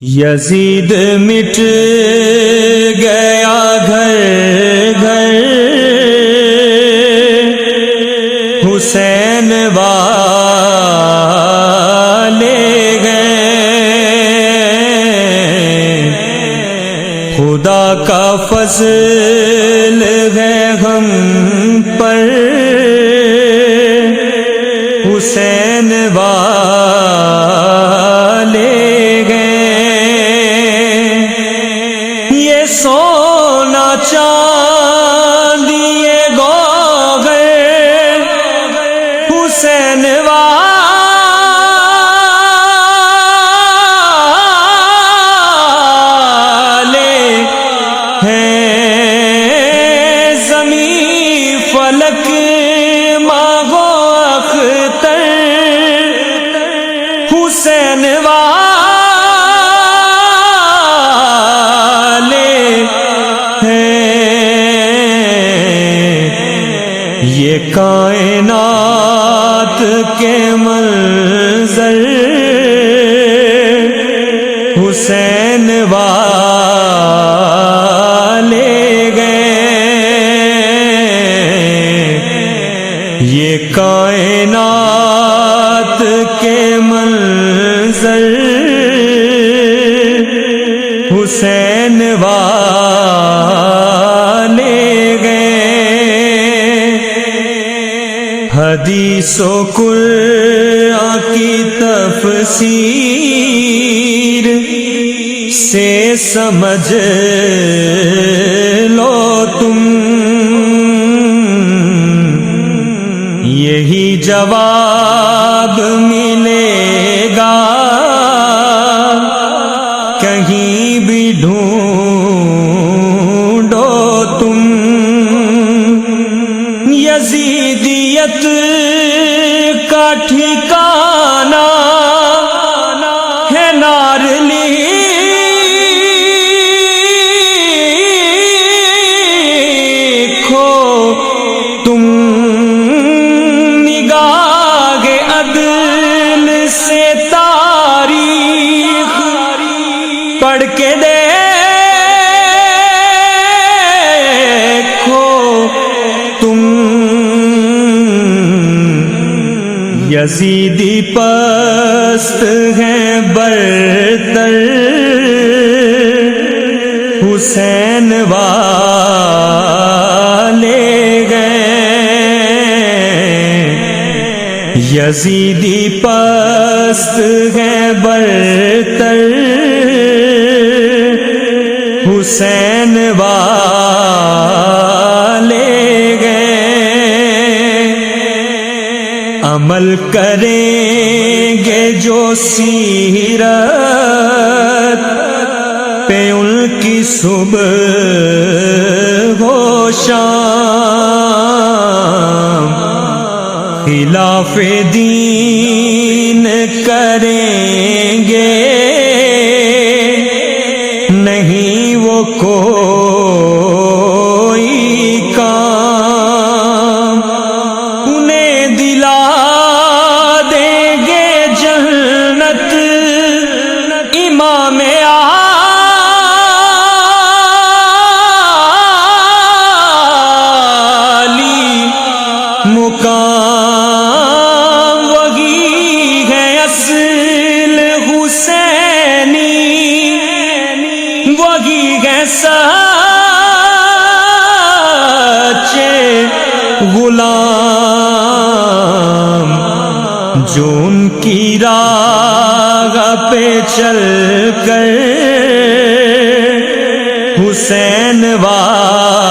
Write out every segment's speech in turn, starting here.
یزید مٹ گیا گھر گھر، حسین والے گئے، خدا کا فضل ہے ہم پر، حسین والے سونا چاندی گوہر حسین والے ہیں، زمین فلک ماغو اختر حسین یہ کائنات کے منظر حسین والے گئے، یہ کائنات کے منظر حسین والے گئے۔ حدیث و قرآن کی تفسیر سے سمجھ لو تم، یہی جواب ملے گا کہیں بھی ڈھونڈو تم۔ یزیدیت کا ٹھکانہ ہے نارلی، کھو تم نگاہ عدل سے تاریخ پڑھ کے دیکھو تم، یزیدی پست ہیں برتر حسین والے گئے، یزیدی پست ہیں برتر حسین والے گئے۔ عمل کریں گے جو سیرت پہ ان کی صبح ہو شام، خلاف دین کریں گے نہیں وہ کوئی کام، انہیں دلا امام عالی مقام وہی ہے اصل حسینی، وہی ہے سچے غلام، جو ان کی راہ پہ چل کر حسین والے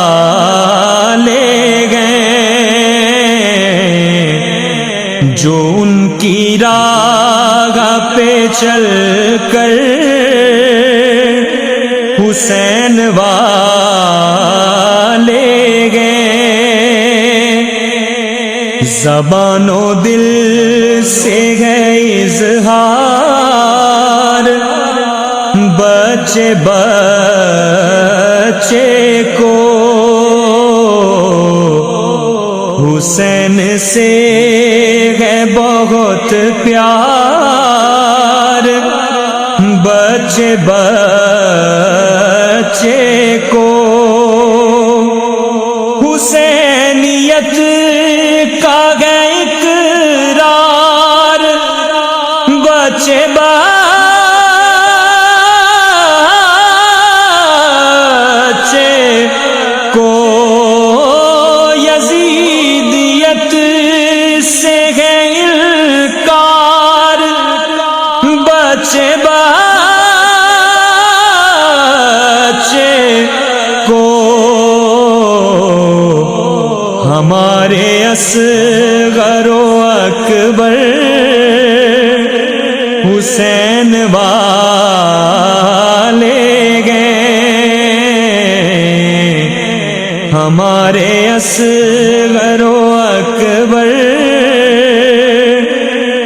گئے، جو ان کی راہ پہ چل کر حسین والے گئے۔ زبان و دل سے ہے اظہار بچے بچے کو، حسین سے ہے بہت پیار بچے بچے کو حسینیت کا ہے اقرار، بچے بچے کو یزیدیت سے ہے انکار، بچے بچے کو ہمارے اصغر و اکبر حسین والے گئے، ہمارے اصغر و اکبر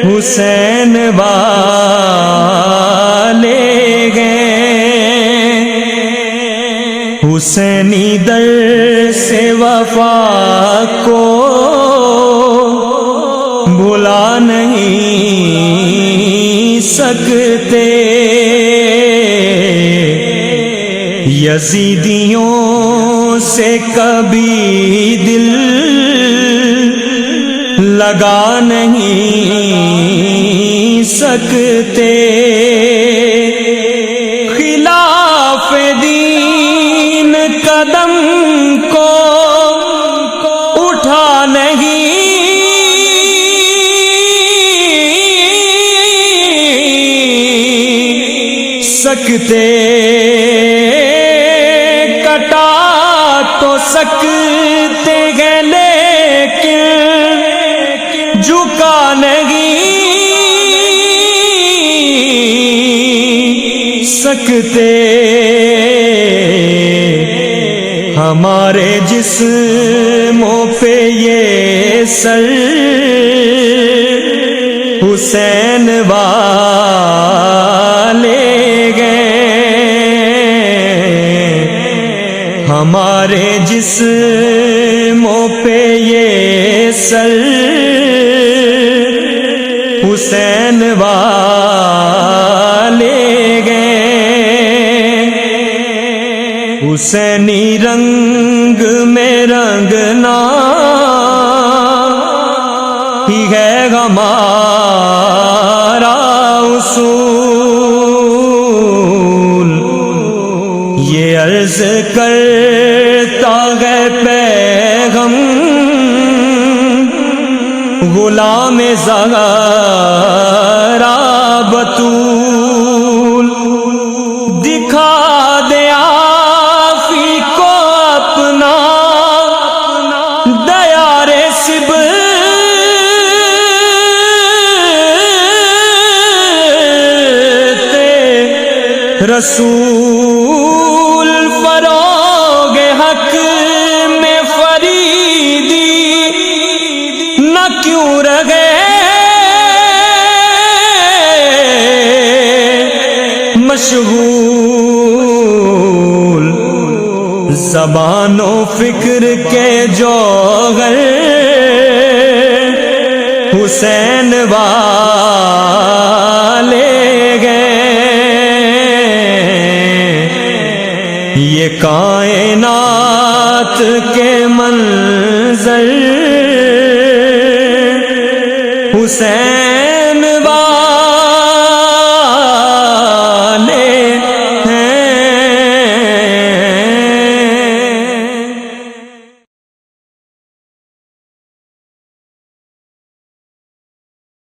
حسین والے گئے۔ حسینی در سے وفا کو بھلا نہیں سکتے، یزیدیوں سے کبھی دل لگا نہیں سکتے، خلاف دین قدم کو اٹھا نہیں سکتے، کٹا تو سکتے ہیں لیکن جھکا نہیں سکتے، ہمارے جسموں پہ یہ سر حسین والے گئے، ہمارے جسموں پہ یہ سر حسین والے گئے۔ حسینی رنگ میں رنگنا ہی ہے ہمارا اصول، یہ عرض کرتا ہے پیغم غلام زہرا بطول، دکھا دے آفی کو اپنا دیار سبت رسول، فروغ حق میں فریدی نہ کیوں رہے مشغول، زبان و فکر کے جوہر حسین والے گئے، یہ کائنات کے منظر حسین